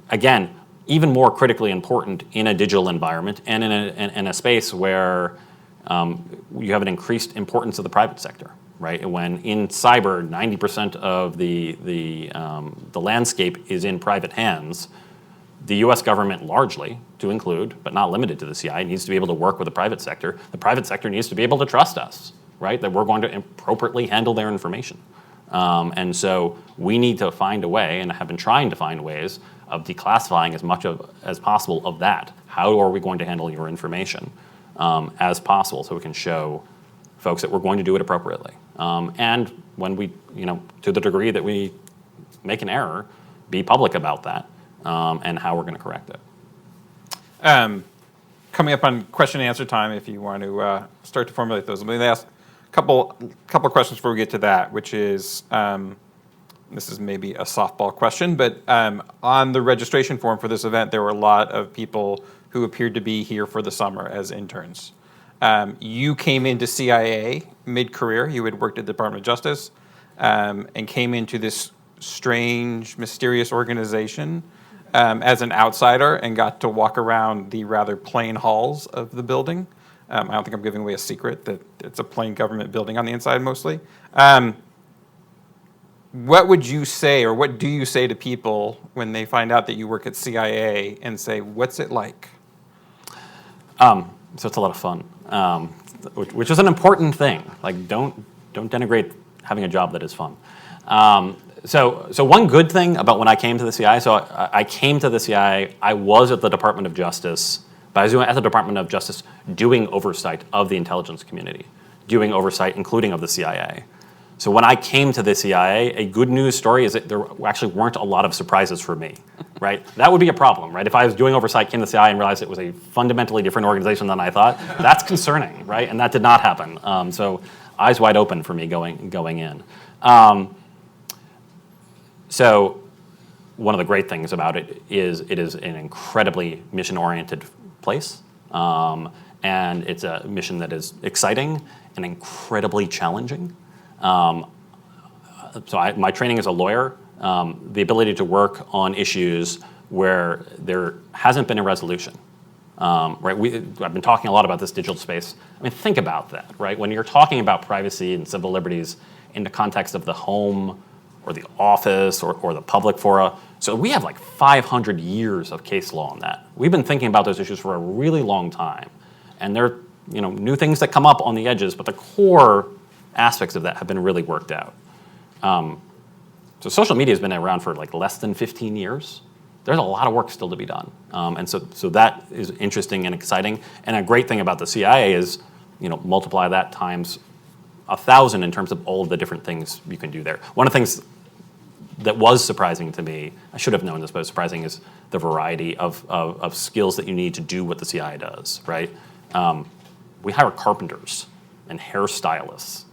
again, even more critically important in a digital environment and in a space where you have an increased importance of the private sector, right? When in cyber, 90% of the landscape is in private hands, the U.S. government largely, to include, but not limited to the CIA, needs to be able to work with the private sector. The private sector needs to be able to trust us, right? That we're going to appropriately handle their information. And so we need to find a way, and have been trying to find ways, of declassifying as much as possible of that. How are we going to handle your information as possible, so we can show folks that we're going to do it appropriately. And when we, to the degree that we make an error, be public about that and how we're going to correct it. Coming up on question and answer time, if you want to start to formulate those. I'm going to ask a couple questions before we get to that, which is, this is maybe a softball question, but on the registration form for this event, there were a lot of people who appeared to be here for the summer as interns. You came into CIA mid-career. You had worked at the Department of Justice and came into this strange, mysterious organization as an outsider and got to walk around the rather plain halls of the building. I don't think I'm giving away a secret that it's a plain government building on the inside mostly. What would you say, or what do you say to people when they find out that you work at CIA and say, what's it like? So it's a lot of fun, which is an important thing. Like, don't denigrate having a job that is fun. So one good thing about when I came to the CIA, so I came to the CIA, I was at the Department of Justice, but I was at the Department of Justice doing oversight of the intelligence community, doing oversight including of the CIA. So when I came to the CIA, a good news story is that there actually weren't a lot of surprises for me, right? That would be a problem, right? If I was doing oversight, came to the CIA and realized it was a fundamentally different organization than I thought, that's concerning, right? And that did not happen. So eyes wide open for me going in. So one of the great things about it is an incredibly mission-oriented place. And it's a mission that is exciting and incredibly challenging. My training as a lawyer, the ability to work on issues where there hasn't been a resolution. Right? I've been talking a lot about this digital space. I mean, think about that, right? When you're talking about privacy and civil liberties in the context of the home or the office or the public fora, so we have like 500 years of case law on that. We've been thinking about those issues for a really long time. And there are new things that come up on the edges, but the core aspects of that have been really worked out. So social media has been around for like less than 15 years. There's a lot of work still to be done. And so that is interesting and exciting. And a great thing about the CIA is multiply that times 1,000 in terms of all of the different things you can do there. One of the things that was surprising to me, I should have known this, but it's surprising, is the variety of skills that you need to do what the CI does, right? We hire carpenters and hairstylists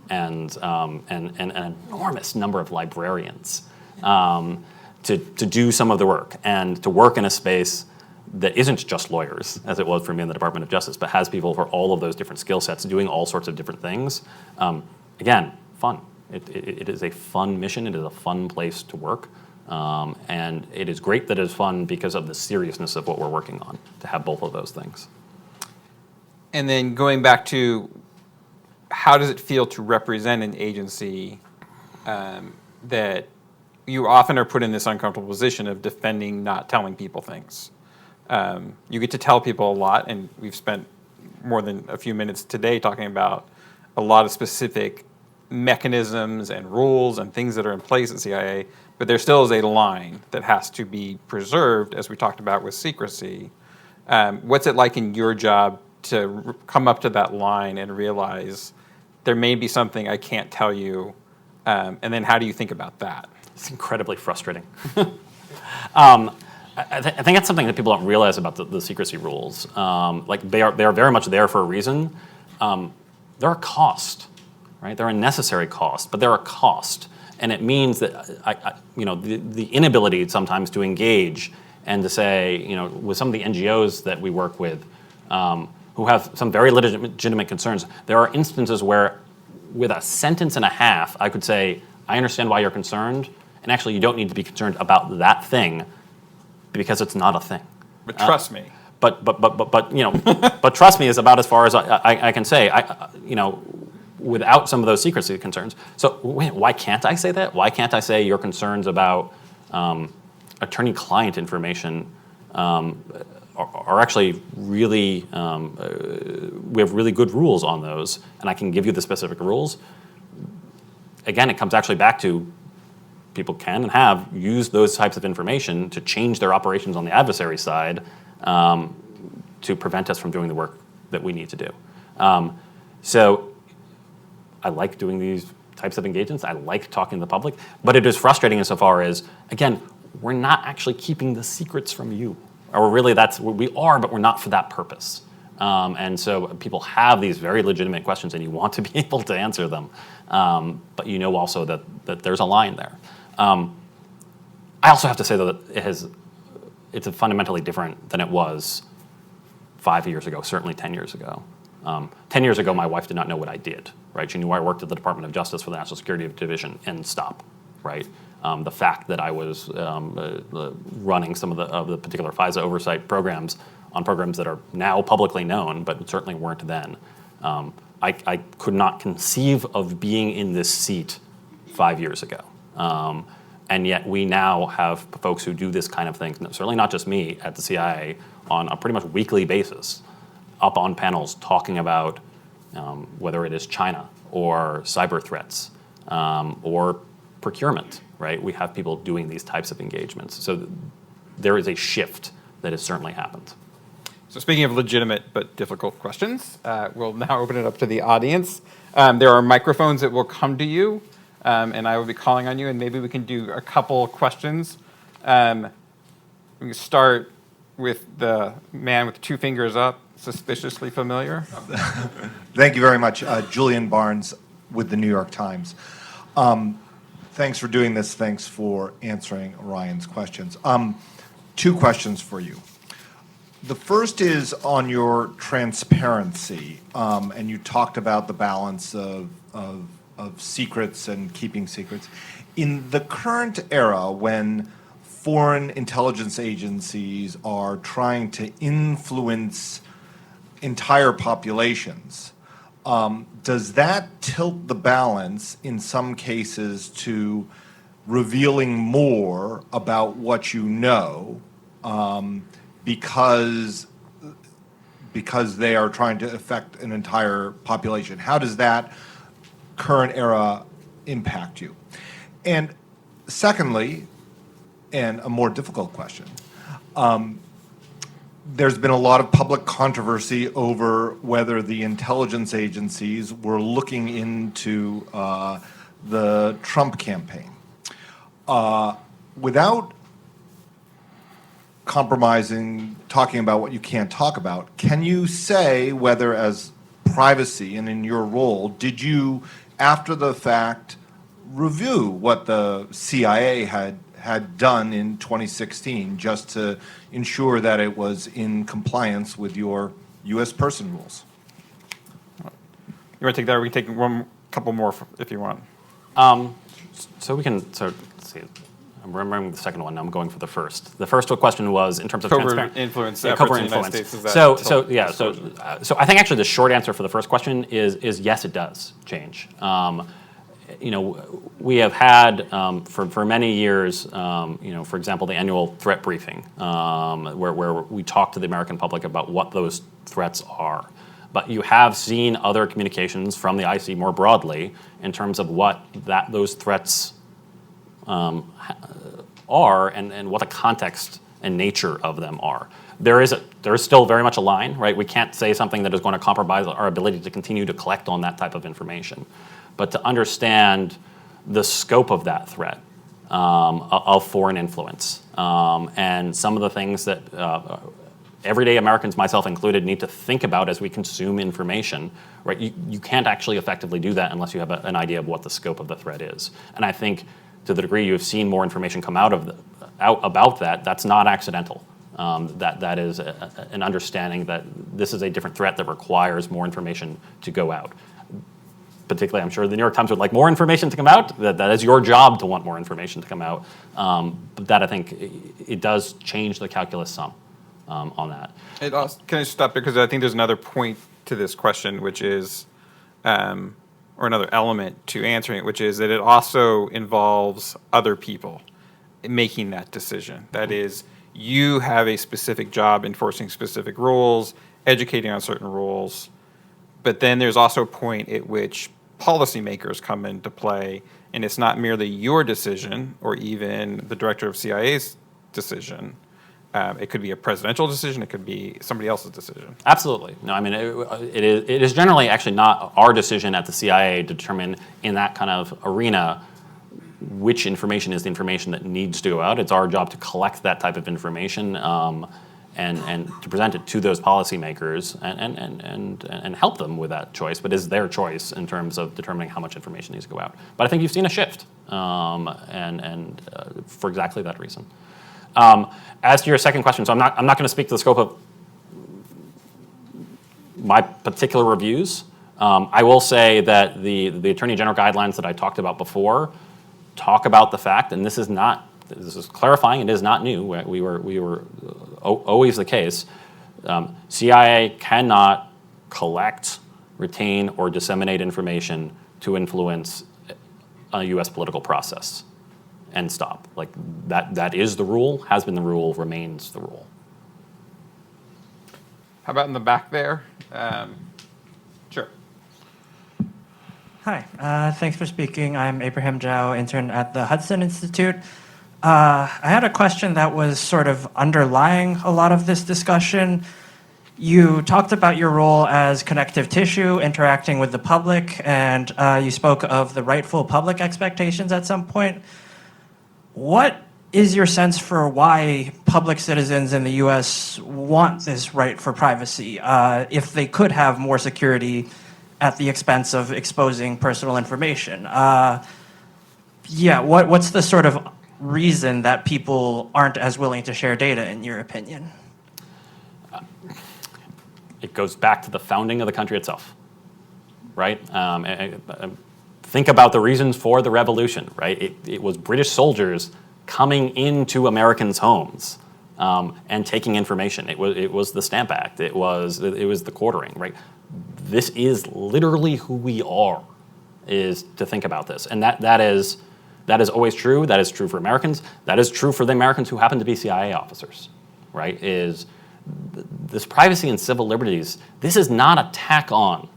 and an enormous number of librarians to do some of the work and to work in a space that isn't just lawyers, as it was for me in the Department of Justice, but has people for all of those different skill sets doing all sorts of different things. Again, fun. It is a fun mission. It is a fun place to work. And it is great that it is fun because of the seriousness of what we're working on, to have both of those things. And then going back to how does it feel to represent an agency that you often are put in this uncomfortable position of defending not telling people things. You get to tell people a lot, and we've spent more than a few minutes today talking about a lot of specific mechanisms and rules and things that are in place at CIA, but there still is a line that has to be preserved, as we talked about with secrecy. What's it like in your job to come up to that line and realize there may be something I can't tell you, and then how do you think about that? It's incredibly frustrating. I think that's something that people don't realize about the secrecy rules. Like they are very much there for a reason. They're a cost, right? They're a necessary cost, but they're a cost, and it means that the inability sometimes to engage and to say, with some of the NGOs that we work with, who have some very legitimate concerns, there are instances where, with a sentence and a half, I could say, I understand why you're concerned, and actually you don't need to be concerned about that thing because it's not a thing. But trust me. But but trust me is about as far as I can say. Without some of those secrecy concerns. So why can't I say that? Why can't I say your concerns about attorney-client information are actually really, we have really good rules on those, and I can give you the specific rules. Again, it comes actually back to people can and have used those types of information to change their operations on the adversary side to prevent us from doing the work that we need to do. So I like doing these types of engagements. I like talking to the public, but it is frustrating insofar as, again, we're not actually keeping the secrets from you. Or really we are, but we're not for that purpose. And so people have these very legitimate questions and you want to be able to answer them. But you know also that there's a line there. I also have to say that it's fundamentally different than it was 5 years ago, certainly 10 years ago. 10 years ago, my wife did not know what I did, right? She knew I worked at the Department of Justice for the National Security Division and stop, right? The fact that I was running some of the particular FISA oversight programs on programs that are now publicly known, but certainly weren't then. I could not conceive of being in this seat 5 years ago. And yet we now have folks who do this kind of thing, certainly not just me at the CIA, on a pretty much weekly basis, up on panels talking about whether it is China or cyber threats or procurement, right? We have people doing these types of engagements. So there is a shift that has certainly happened. So speaking of legitimate but difficult questions, we'll now open it up to the audience. There are microphones that will come to you, and I will be calling on you, and maybe we can do a couple questions. We can start with the man with 2 fingers up, suspiciously familiar. Thank you very much. Julian Barnes with the New York Times. Thanks for doing this. Thanks for answering Ryan's questions. 2 questions for you. The first is on your transparency, and you talked about the balance of secrets and keeping secrets. In the current era, when foreign intelligence agencies are trying to influence entire populations, does that tilt the balance in some cases to revealing more about what you know because they are trying to affect an entire population? How does that current era impact you? And secondly, and a more difficult question, there's been a lot of public controversy over whether the intelligence agencies were looking into the Trump campaign. Without compromising, talking about what you can't talk about, can you say whether, as privacy and in your role, did you, after the fact, review what the CIA had done in 2016 just to ensure that it was in compliance with your U.S. person rules? You want to take that, or we can take one couple more if you want. So let's see. I'm remembering the second one. I'm going for the first. The first question was in terms of Covert influence. covert influence. So I think actually the short answer for the first question is yes, it does change. We have had for many years, for example, the annual threat briefing, where we talk to the American public about what those threats are. But you have seen other communications from the IC more broadly in terms of what those threats are and what the context and nature of them are. There is still very much a line, right? We can't say something that is going to compromise our ability to continue to collect on that type of information. But to understand the scope of that threat of foreign influence and some of the things that everyday Americans, myself included, need to think about as we consume information, right? You can't actually effectively do that unless you have an idea of what the scope of the threat is. And I think to the degree you've seen more information come out about that, that's not accidental. That is an understanding that this is a different threat that requires more information to go out. Particularly, I'm sure the New York Times would like more information to come out. That is your job to want more information to come out. But that, I think, it does change the calculus some on that. Can I stop because I think there's another point to this question, which is, or another element to answering it, which is that it also involves other people making that decision. That is, you have a specific job enforcing specific rules, educating on certain rules, but then there's also a point at which policymakers come into play, and it's not merely your decision or even the director of CIA's decision. It could be a presidential decision. It could be somebody else's decision. Absolutely. No, I mean, it is generally actually not our decision at the CIA to determine in that kind of arena which information is the information that needs to go out. It's our job to collect that type of information and to present it to those policymakers and help them with that choice. But it's their choice in terms of determining how much information needs to go out. But I think you've seen a shift, and for exactly that reason. As to your second question, so I'm not going to speak to the scope of my particular reviews. I will say that the Attorney General guidelines that I talked about before talk about the fact, and this is clarifying, it is not new. We were always the case. CIA cannot collect, retain, or disseminate information to influence a U.S. political process. And stop. Like that is the rule, has been the rule, remains the rule. How about in the back there? Sure. Hi, thanks for speaking. I'm Abraham Zhao, intern at the Hudson Institute. I had a question that was sort of underlying a lot of this discussion. You talked about your role as connective tissue, interacting with the public, and you spoke of the rightful public expectations at some point. What is your sense for why public citizens in the U.S. want this right for privacy if they could have more security at the expense of exposing personal information? What's the sort of reason that people aren't as willing to share data, in your opinion? It goes back to the founding of the country itself, right? Think about the reasons for the revolution, right? It was British soldiers coming into Americans' homes and taking information. It was the Stamp Act. It was the quartering, right? This is literally who we are, is to think about this, and that is always true. That is true for Americans. That is true for the Americans who happen to be CIA officers, right? Is this privacy and civil liberties? This is not a tack on.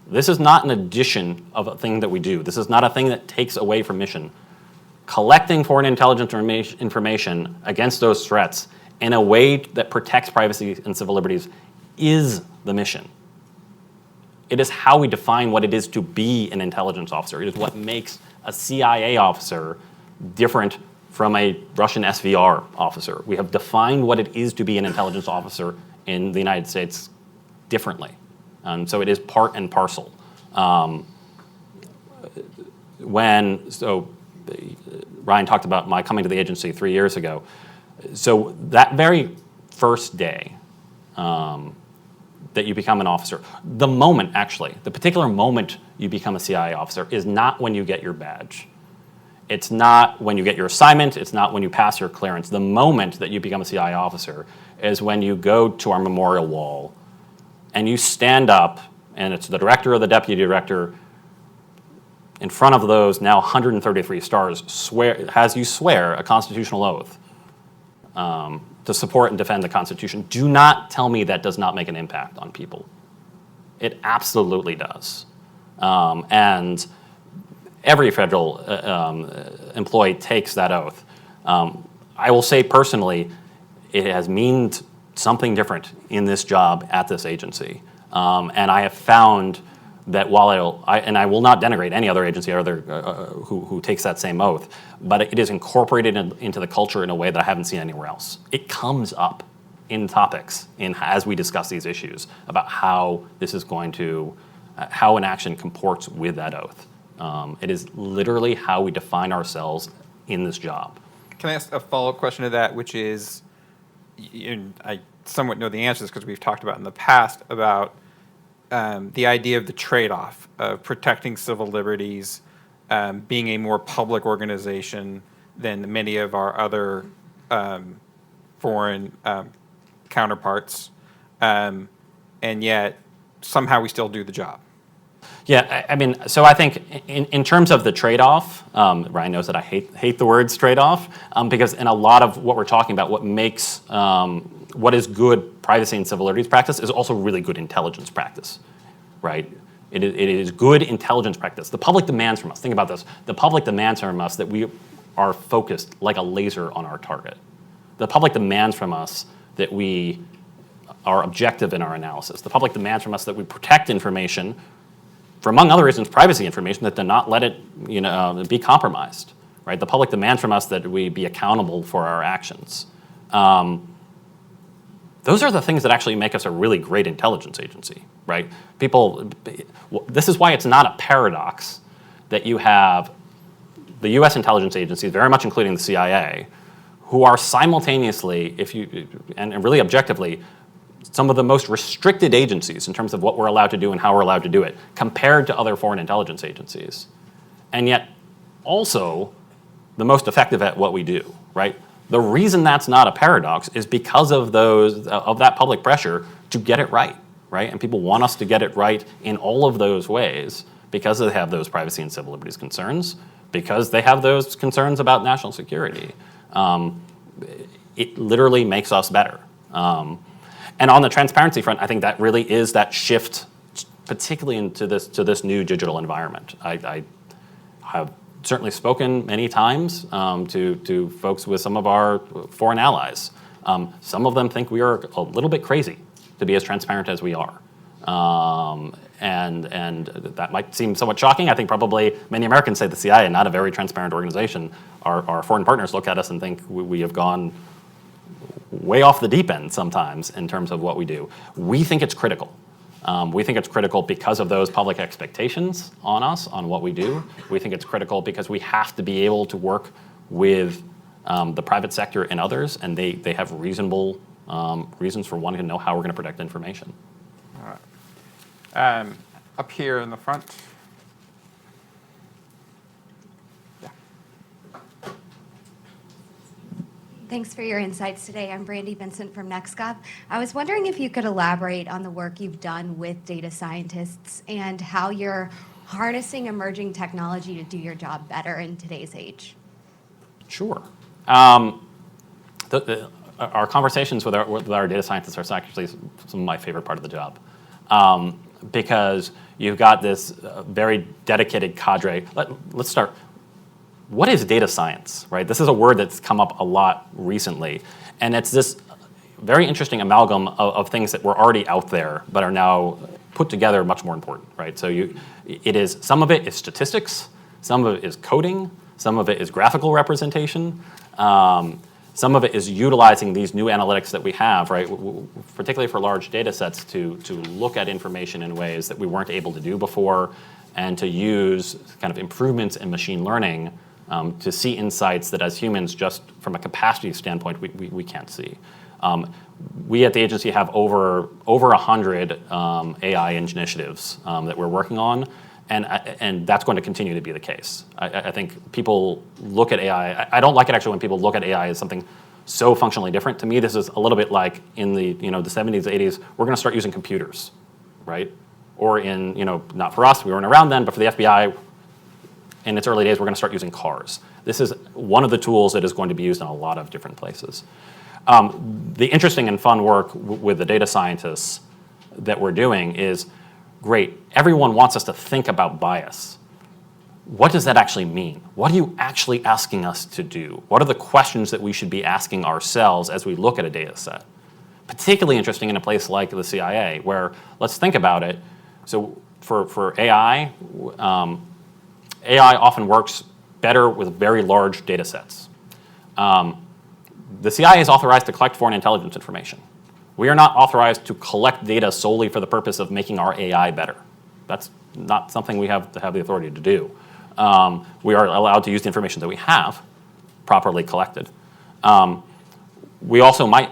This is not an addition of a thing that we do. This is not a thing that takes away from mission. Collecting foreign intelligence information against those threats in a way that protects privacy and civil liberties is the mission. It is how we define what it is to be an intelligence officer. It is what makes a CIA officer different from a Russian SVR officer. We have defined what it is to be an intelligence officer in the United States differently. So it is part and parcel. Ryan talked about my coming to the agency 3 years ago. So that very first day that you become an officer, the particular moment you become a CIA officer is not when you get your badge. It's not when you get your assignment. It's not when you pass your clearance. The moment that you become a CIA officer is when you go to our memorial wall and you stand up, and it's the director or the deputy director in front of those now 133 stars has you swear a constitutional oath to support and defend the Constitution. Do not tell me that does not make an impact on people. It absolutely does. And every federal employee takes that oath. I will say personally, it has meant something different in this job at this agency. And I have found that while I will not denigrate any other agency who takes that same oath, but it is incorporated into the culture in a way that I haven't seen anywhere else. It comes up in topics as we discuss these issues about how this is going to, how an action comports with that oath. It is literally how we define ourselves in this job. Can I ask a follow-up question to that, which is, and I somewhat know the answers because we've talked about in the past about the idea of the trade-off of protecting civil liberties, being a more public organization than many of our other foreign counterparts, and yet somehow we still do the job. Yeah, I mean, so I think in terms of the trade-off, Ryan knows that I hate the words trade-off, because in a lot of what we're talking about, what makes what is good privacy and civil liberties practice is also really good intelligence practice, right? It is good intelligence practice. The public demands from us, think about this, the public demands from us that we are focused like a laser on our target. The public demands from us that we are objective in our analysis. The public demands from us that we protect information, for among other reasons, privacy information, that do not let it be compromised, right? The public demands from us that we be accountable for our actions. Those are the things that actually make us a really great intelligence agency, right? This is why it's not a paradox that you have the US intelligence agencies, very much including the CIA, who are simultaneously, and really objectively, some of the most restricted agencies in terms of what we're allowed to do and how we're allowed to do it, compared to other foreign intelligence agencies. And yet, also, the most effective at what we do, right? The reason that's not a paradox is because of that public pressure to get it right? And people want us to get it right in all of those ways because they have those privacy and civil liberties concerns, because they have those concerns about national security. It literally makes us better. And on the transparency front, I think that really is that shift, particularly into this new digital environment. I have certainly spoken many times to folks with some of our foreign allies. Some of them think we are a little bit crazy to be as transparent as we are. And that might seem somewhat shocking. I think probably many Americans say the CIA, not a very transparent organization. Our foreign partners look at us and think we have gone way off the deep end sometimes in terms of what we do. We think it's critical. We think it's critical because of those public expectations on us, on what we do. We think it's critical because we have to be able to work with the private sector and others, and they have reasonable reasons for wanting to know how we're going to protect information. All right. Up here in the front. Thanks for your insights today. I'm Brandy Vincent from NextGov. I was wondering if you could elaborate on the work you've done with data scientists and how you're harnessing emerging technology to do your job better in today's age. Sure. Our conversations with our data scientists are actually some of my favorite part of the job, because you've got this very dedicated cadre. Let's start. What is data science, right? This is a word that's come up a lot recently, and it's this very interesting amalgam of things that were already out there but are now put together much more important, right? So some of it is statistics, some of it is coding, some of it is graphical representation, some of it is utilizing these new analytics that we have, right? Particularly for large data sets to look at information in ways that we weren't able to do before, and to use kind of improvements in machine learning to see insights that as humans, just from a capacity standpoint, we can't see. We at the agency have over 100 AI initiatives that we're working on, and that's going to continue to be the case. I think people look at AI, I don't like it actually when people look at AI as something so functionally different. To me, this is a little bit like in the 70s, 80s, we're going to start using computers, right? Or in, not for us, we weren't around then, but for the FBI, in its early days, we're going to start using cars. This is one of the tools that is going to be used in a lot of different places. The interesting and fun work with the data scientists that we're doing is, great, everyone wants us to think about bias. What does that actually mean? What are you actually asking us to do? What are the questions that we should be asking ourselves as we look at a data set? Particularly interesting in a place like the CIA, where, let's think about it. So for AI, AI often works better with very large data sets. The CIA is authorized to collect foreign intelligence information. We are not authorized to collect data solely for the purpose of making our AI better. That's not something we have the authority to do. We are allowed to use the information that we have, properly collected. We also might,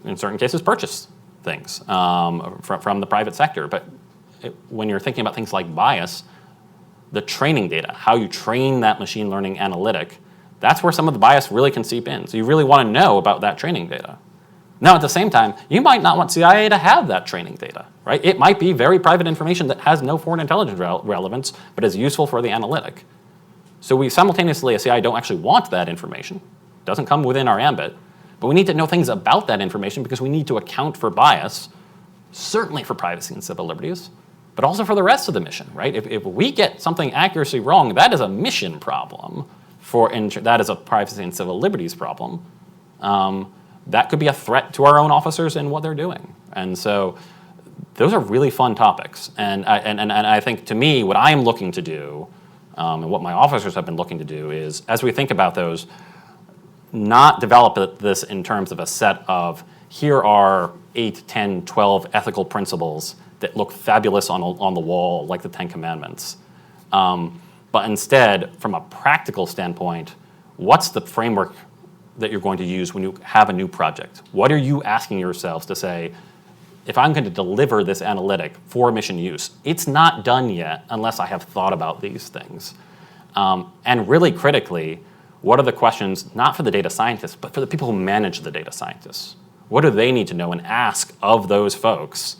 in certain cases, purchase things from the private sector. But when you're thinking about things like bias, the training data, how you train that machine learning analytic, that's where some of the bias really can seep in. So you really want to know about that training data. Now, at the same time, you might not want CIA to have that training data, right? It might be very private information that has no foreign intelligence relevance, but is useful for the analytic. So we simultaneously, as CIA, don't actually want that information. It doesn't come within our ambit. But we need to know things about that information because we need to account for bias, certainly for privacy and civil liberties, but also for the rest of the mission, right? If we get something accuracy wrong, that is a mission problem. That is a privacy and civil liberties problem. That could be a threat to our own officers and what they're doing. And so those are really fun topics. And I think, to me, what I'm looking to do, and what my officers have been looking to do, is, as we think about those, not develop this in terms of a set of, here are 8, 10, 12 ethical principles that look fabulous on the wall, like the 10 Commandments. But instead, from a practical standpoint, what's the framework that you're going to use when you have a new project? What are you asking yourselves to say, if I'm going to deliver this analytic for mission use, it's not done yet unless I have thought about these things. And really critically, what are the questions, not for the data scientists, but for the people who manage the data scientists? What do they need to know and ask of those folks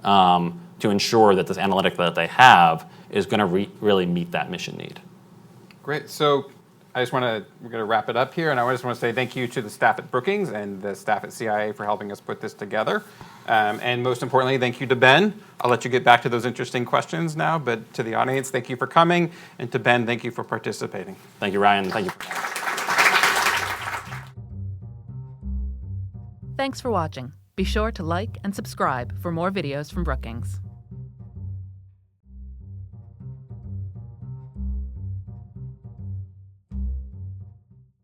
to ensure that this analytic that they have is going to really meet that mission need? Great. So we're going to wrap it up here, and I just want to say thank you to the staff at Brookings and the staff at CIA for helping us put this together. And most importantly, thank you to Ben. I'll let you get back to those interesting questions now, but to the audience, thank you for coming, and to Ben, thank you for participating. Thank you, Ryan. Thank you. Thanks for watching. Be sure to like and subscribe for more videos from Brookings.